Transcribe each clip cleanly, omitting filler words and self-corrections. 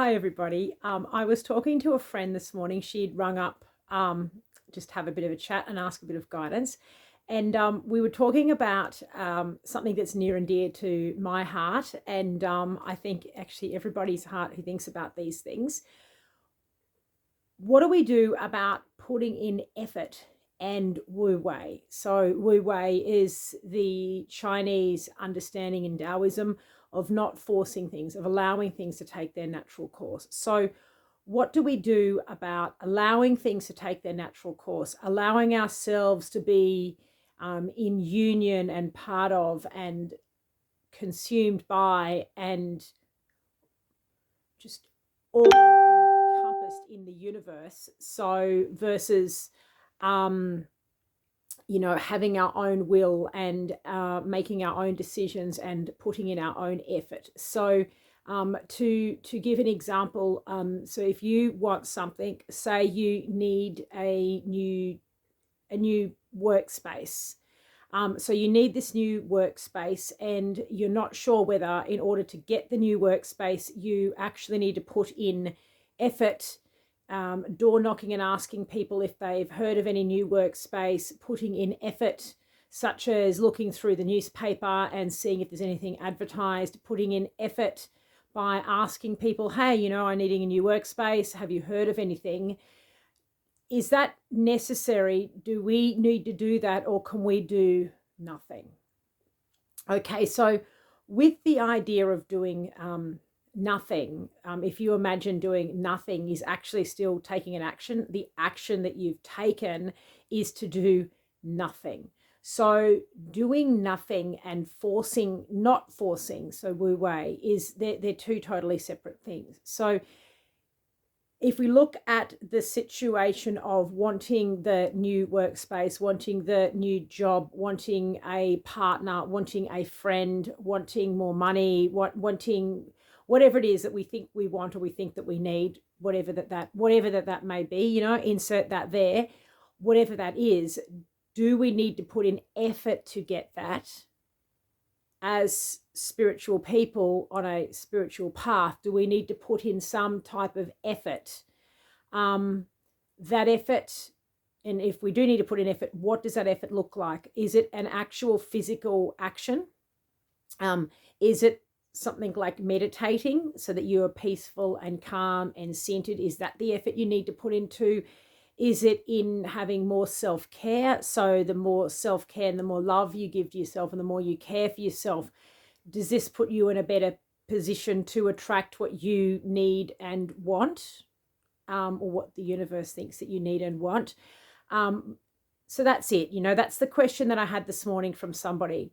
Hi, everybody. I was talking to a friend this morning. She'd rung up just have a bit of a chat and ask a bit of guidance. And we were talking about something that's near and dear to my heart. And I think actually everybody's heart who thinks about these things. What do we do about putting in effort and Wu Wei? So, Wu Wei is the Chinese understanding in Taoism of not forcing things, of allowing things to take their natural course. So, what do we do about allowing things to take their natural course, allowing ourselves to be in union and part of and consumed by and just all encompassed in the universe? So versus having our own will and making our own decisions and putting in our own effort. So to give an example, so if you want something, say you need a new workspace. So you need this new workspace and you're not sure whether in order to get the new workspace, you actually need to put in effort, door knocking and asking people if they've heard of any new workspace, putting in effort, such as looking through the newspaper and seeing if there's anything advertised, putting in effort by asking people, hey, I'm needing a new workspace. Have you heard of anything? Is that necessary? Do we need to do that, or can we do nothing? Okay, so with the idea of doing nothing, if you imagine doing nothing is actually still taking an action, the action that you've taken is to do nothing. So doing nothing and not forcing, so Wu Wei, they're two totally separate things. So if we look at the situation of wanting the new workspace, wanting the new job, wanting a partner, wanting a friend, wanting more money, wanting whatever it is that we think we want or we think that we need, whatever that may be, insert that there, whatever that is, do we need to put in effort to get that? As spiritual people on a spiritual path, do we need to put in some type of effort? That effort, and if we do need to put in effort, what does that effort look like? Is it an actual physical action? Is it something like meditating so that you are peaceful and calm and centered? Is that the effort you need to put into? Is it in having more self-care? So the more self-care and the more love you give to yourself and the more you care for yourself, does this put you in a better position to attract what you need and want, or what the universe thinks that you need and want? So that's it. That's the question that I had this morning from somebody.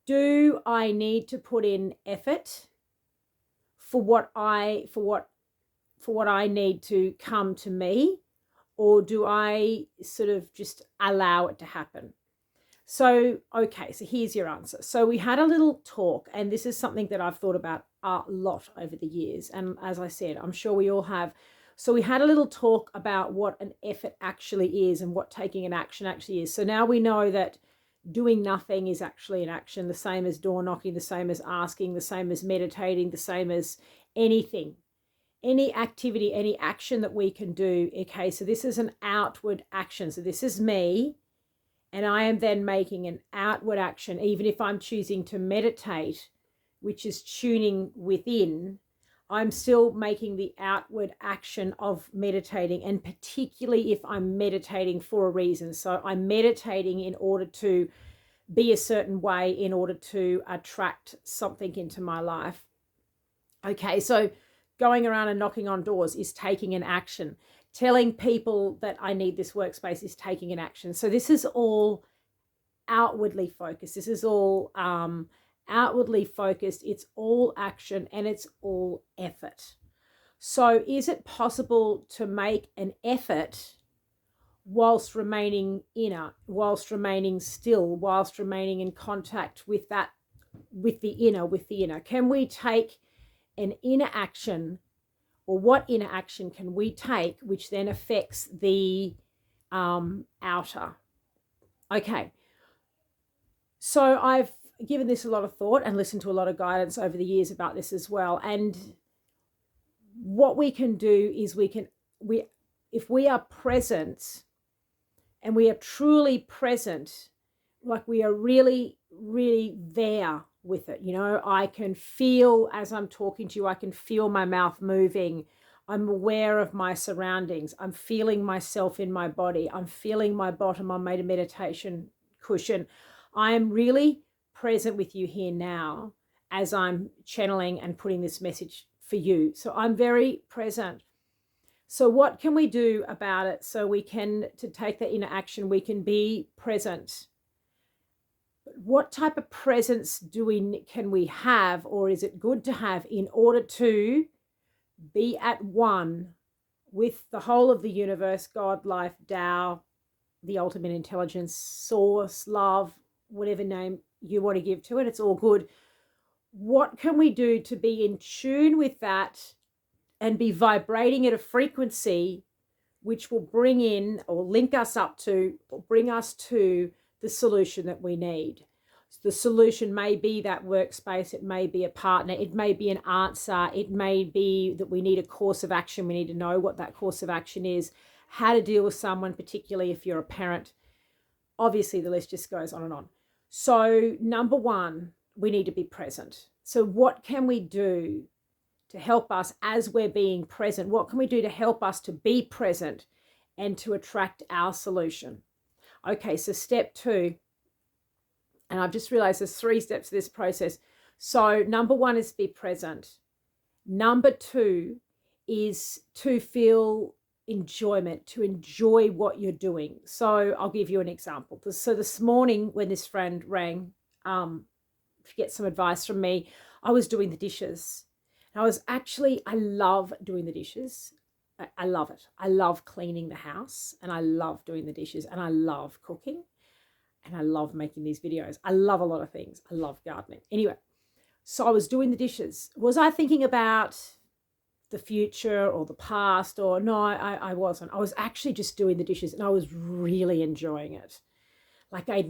Do I need to put in effort for what I need to come to me? Or do I sort of just allow it to happen? So, okay, so here's your answer. So we had a little talk, and this is something that I've thought about a lot over the years. And as I said, I'm sure we all have. So we had a little talk about what an effort actually is and what taking an action actually is. So now we know that doing nothing is actually an action, the same as door knocking, the same as asking, the same as meditating, the same as anything. Any activity, any action that we can do. Okay, so this is an outward action. So this is me, and I am then making an outward action, even if I'm choosing to meditate, which is tuning within. I'm still making the outward action of meditating, and particularly if I'm meditating for a reason. So I'm meditating in order to be a certain way, in order to attract something into my life. Okay, so going around and knocking on doors is taking an action. Telling people that I need this workspace is taking an action. So this is all outwardly focused. This is all outwardly focused. It's all action and it's all effort. So is it possible to make an effort whilst remaining inner, whilst remaining still, whilst remaining in contact with the inner? Can we take an inner action, or what inner action can we take which then affects the outer? Okay, so I've given this a lot of thought and listened to a lot of guidance over the years about this as well, and what we can do is if we are present and we are truly present, like we are really, really there with it. I can feel, as I'm talking to you, I can feel my mouth moving. I'm aware of my surroundings. I'm feeling myself in my body. I'm feeling my bottom on my meditation cushion. I am really present with you here now as I'm channeling and putting this message for you. So I'm very present. So what can we do about it? So we can, to take that into action, we can be present. What type of presence can we have, or is it good to have, in order to be at one with the whole of the universe, God, life, Tao, the ultimate intelligence, source, love, whatever name you want to give to it, it's all good. What can we do to be in tune with that and be vibrating at a frequency which will bring in or link us up to or bring us to the solution that we need? The solution may be that workspace, it may be a partner, it may be an answer, it may be that we need a course of action. We need to know what that course of action is, how to deal with someone, particularly if you're a parent. Obviously, the list just goes on and on. So number one, we need to be present. So what can we do to help us as we're being present? What can we do to help us to be present and to attract our solution? Okay, so step two, and I've just realized there's 3 steps to this process. So number one is be present. Number two is to feel enjoyment, to enjoy what you're doing. So I'll give you an example. So this morning when this friend rang to get some advice from me, I was doing the dishes. I love doing the dishes. I love it. I love cleaning the house, and I love doing the dishes, and I love cooking, and I love making these videos. I love a lot of things. I love gardening. Anyway, so I was doing the dishes. Was I thinking about the future or the past? Or no, I wasn't. I was actually just doing the dishes, and I was really enjoying it. Like I'd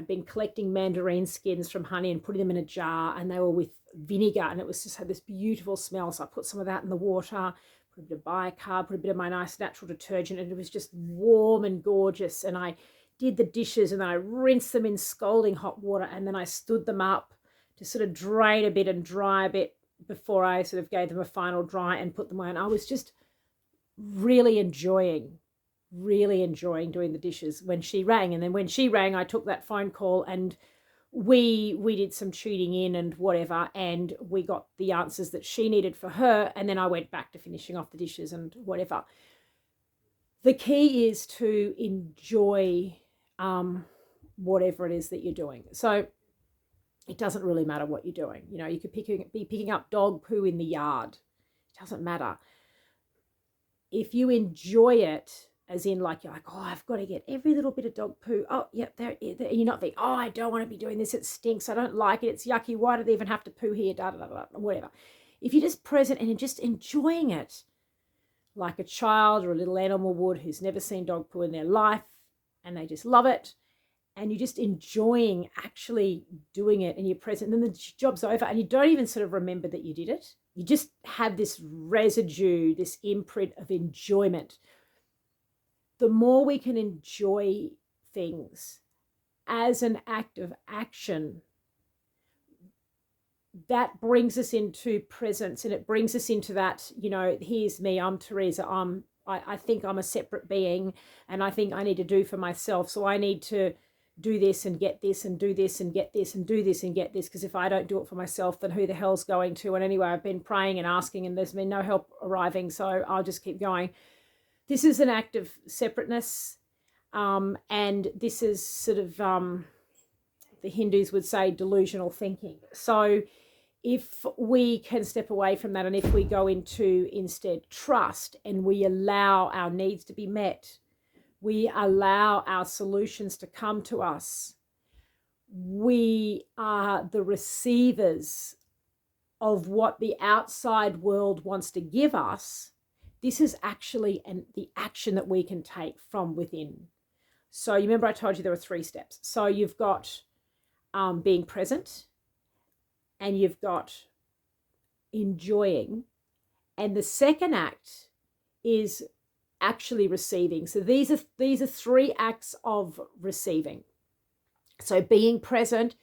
been collecting mandarin skins from honey and putting them in a jar, and they were with vinegar, and it was just had this beautiful smell. So I put some of that in the water, put a bit of bicarb, put a bit of my nice natural detergent, and it was just warm and gorgeous. And I did the dishes, and then I rinsed them in scalding hot water, and then I stood them up to sort of drain a bit and dry a bit before I sort of gave them a final dry and put them away. And I was just really enjoying doing the dishes when she rang. And then when she rang, I took that phone call, and we did some tuning in and whatever, and we got the answers that she needed for her. And then I went back to finishing off the dishes and whatever. The key is to enjoy whatever it is that you're doing. So it doesn't really matter what you're doing. You could be picking up dog poo in the yard. It doesn't matter. If you enjoy it, as in like you're like, oh, I've got to get every little bit of dog poo. Oh, yep, there. You're not thinking, oh, I don't want to be doing this. It stinks. I don't like it. It's yucky. Why do they even have to poo here? Da, da, da, da, whatever. If you're just present and you're just enjoying it, like a child or a little animal would who's never seen dog poo in their life, and they just love it, and you're just enjoying actually doing it, and you're present, and then the job's over, and you don't even sort of remember that you did it. You just have this residue, this imprint of enjoyment. The more we can enjoy things as an act of action, that brings us into presence, and it brings us into that, here's me, I'm Teresa, I think I'm a separate being, and I think I need to do for myself. So I need to do this and get this and do this and get this and do this and get this, because if I don't do it for myself, then who the hell's going to? And anyway, I've been praying and asking, and there's been no help arriving, so I'll just keep going. This is an act of separateness, and this is sort of, the Hindus would say, delusional thinking. So if we can step away from that, and if we go into instead trust, and we allow our needs to be met, we allow our solutions to come to us, we are the receivers of what the outside world wants to give us. This is actually the action that we can take from within. So you remember I told you there were 3 steps. So you've got being present, and you've got enjoying, And the second act is actually receiving. So these are three acts of receiving. So being present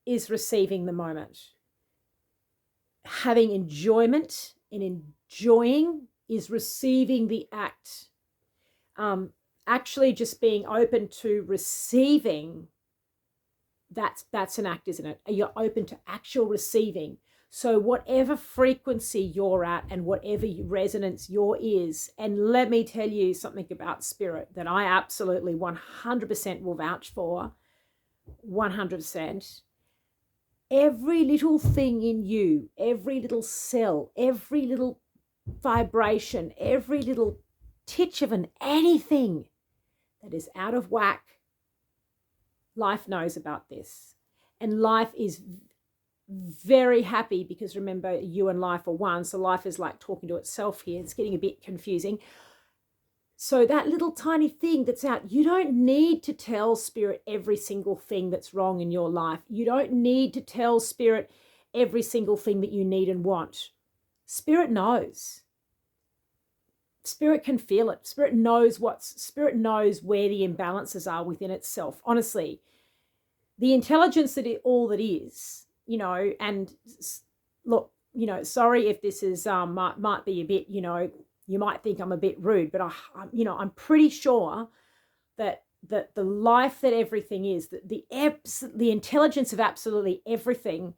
is receiving the moment. Having enjoyment and enjoying is receiving the act. Actually just being open to receiving, that's an act, isn't it? You're open to actual receiving. So whatever frequency you're at and whatever resonance your is, and let me tell you something about spirit that I absolutely 100% will vouch for, 100%. Every little thing in you, every little cell, every little vibration, every little titch of anything that is out of whack, life knows about this. And life is very happy, because remember, you and life are one. So life is like talking to itself here. It's getting a bit confusing. So that little tiny thing that's out, you don't need to tell spirit every single thing that's wrong in your life. You don't need to tell spirit every single thing that you need and want. Spirit knows. Spirit can feel it. Spirit knows where the imbalances are within itself. Honestly, the intelligence all that is, and look, sorry if this is might be a bit, you might think I'm a bit rude, but I'm pretty sure that the life that everything is, that the intelligence of absolutely everything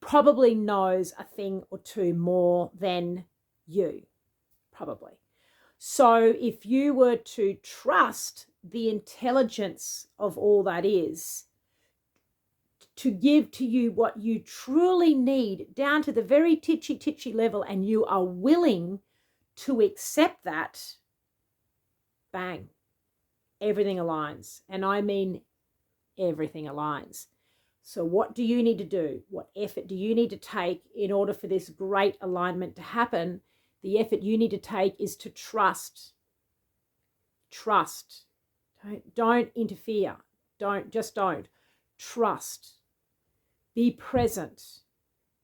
probably knows a thing or two more than you, probably. So if you were to trust the intelligence of all that is to give to you what you truly need down to the very titchy level, and you are willing to accept that, bang, everything aligns. And I mean everything aligns. So what do you need to do? What effort do you need to take in order for this great alignment to happen? The effort you need to take is to trust. Trust. Don't interfere. Don't. Trust. Be present.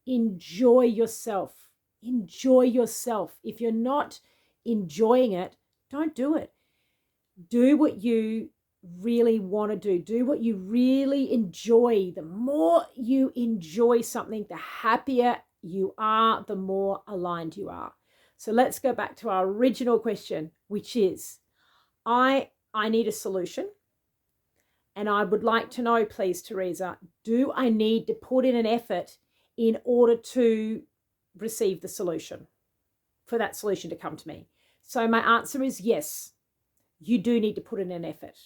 Enjoy yourself. Enjoy yourself. If you're not enjoying it, don't do it. Do what you really want to do. Do what you really enjoy. The more you enjoy something, the happier you are, the more aligned you are. So let's go back to our original question, which is, I need a solution. And I would like to know, please, Teresa, do I need to put in an effort in order to receive the solution, for that solution to come to me? So my answer is yes, you do need to put in an effort.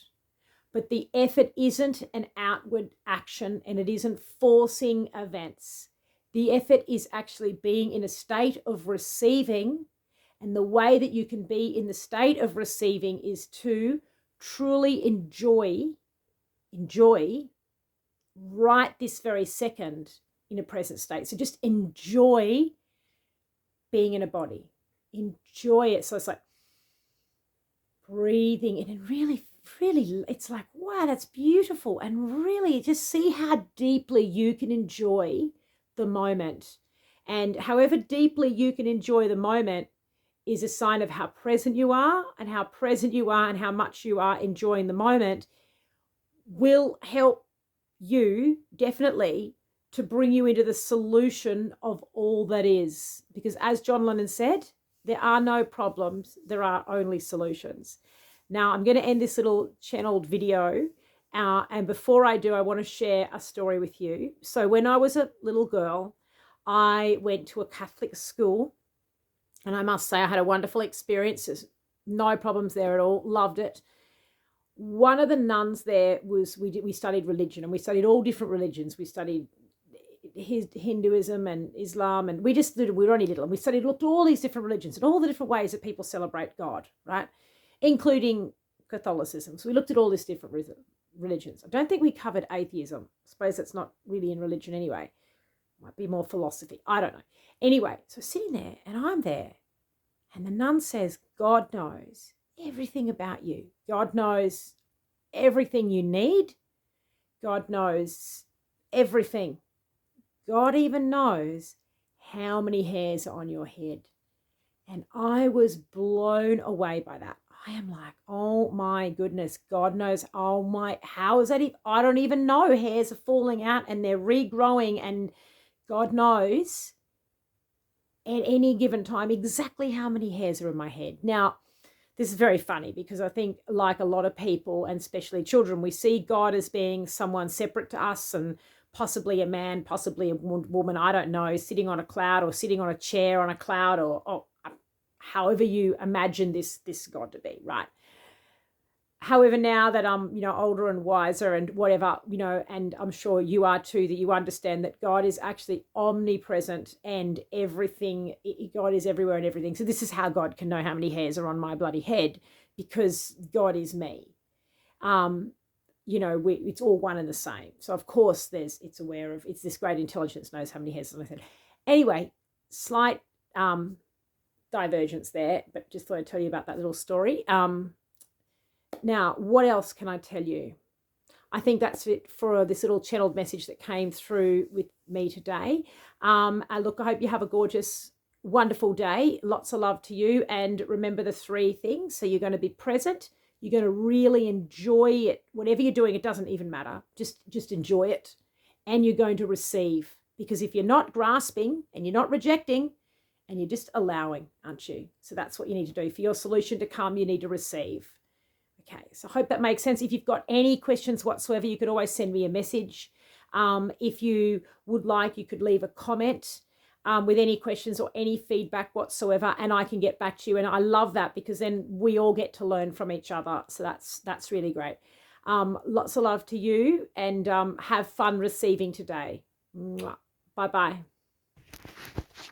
But the effort isn't an outward action, and it isn't forcing events. The effort is actually being in a state of receiving. And the way that you can be in the state of receiving is to truly enjoy right this very second in a present state. So just enjoy being in a body. Enjoy it. So it's like breathing in, and really, it's like, wow, that's beautiful. And really just see how deeply you can enjoy the moment. And however deeply you can enjoy the moment is a sign of how present you are, and how present you are and how much you are enjoying the moment will help you definitely to bring you into the solution of all that is. Because as John Lennon said, there are no problems, there are only solutions. Now I'm going to end this little channeled video. And before I do, I want to share a story with you. So when I was a little girl, I went to a Catholic school. And I must say I had a wonderful experience. There's no problems there at all. Loved it. One of the nuns there was, we studied religion, and we studied all different religions. We studied Hinduism and Islam, and we were only little, and looked at all these different religions and all the different ways that people celebrate God, right? Including Catholicism. So we looked at all these different religions. I don't think we covered atheism. I suppose that's not really in religion anyway. Might be more philosophy. I don't know. Anyway, so sitting there, and I'm there, and the nun says, God knows everything about you. God knows everything you need. God knows everything. God even knows how many hairs are on your head. And I was blown away by that. I am like, oh my goodness, God knows. Oh my, how is that? I don't even know. Hairs are falling out and they're regrowing, and God knows at any given time exactly how many hairs are in my head. Now, this is very funny because I think, like a lot of people, and especially children, we see God as being someone separate to us, and possibly a man, possibly a woman, I don't know, sitting on a cloud or sitting on a chair on a cloud, or however you imagine this God to be, right? However, now that I'm, older and wiser and whatever, and I'm sure you are too, that you understand that God is actually omnipresent and everything, God is everywhere and everything. So this is how God can know how many hairs are on my bloody head, because God is me. It's all one and the same. So of course it's aware of, it's this great intelligence knows how many hairs on my head. Anyway, slight divergence there, but just thought I'd tell you about that little story. Now, what else can I tell you? I think that's it for this little channeled message that came through with me today. Look, I hope you have a gorgeous, wonderful day. Lots of love to you. And remember the 3 things. So you're going to be present. You're going to really enjoy it. Whatever you're doing, it doesn't even matter. Just enjoy it. And you're going to receive. Because if you're not grasping and you're not rejecting, and you're just allowing, aren't you? So that's what you need to do. For your solution to come, you need to receive. Okay, so I hope that makes sense. If you've got any questions whatsoever, you could always send me a message. If you would like, you could leave a comment with any questions or any feedback whatsoever, and I can get back to you. And I love that, because then we all get to learn from each other. So that's really great. Lots of love to you, and have fun receiving today. Bye-bye.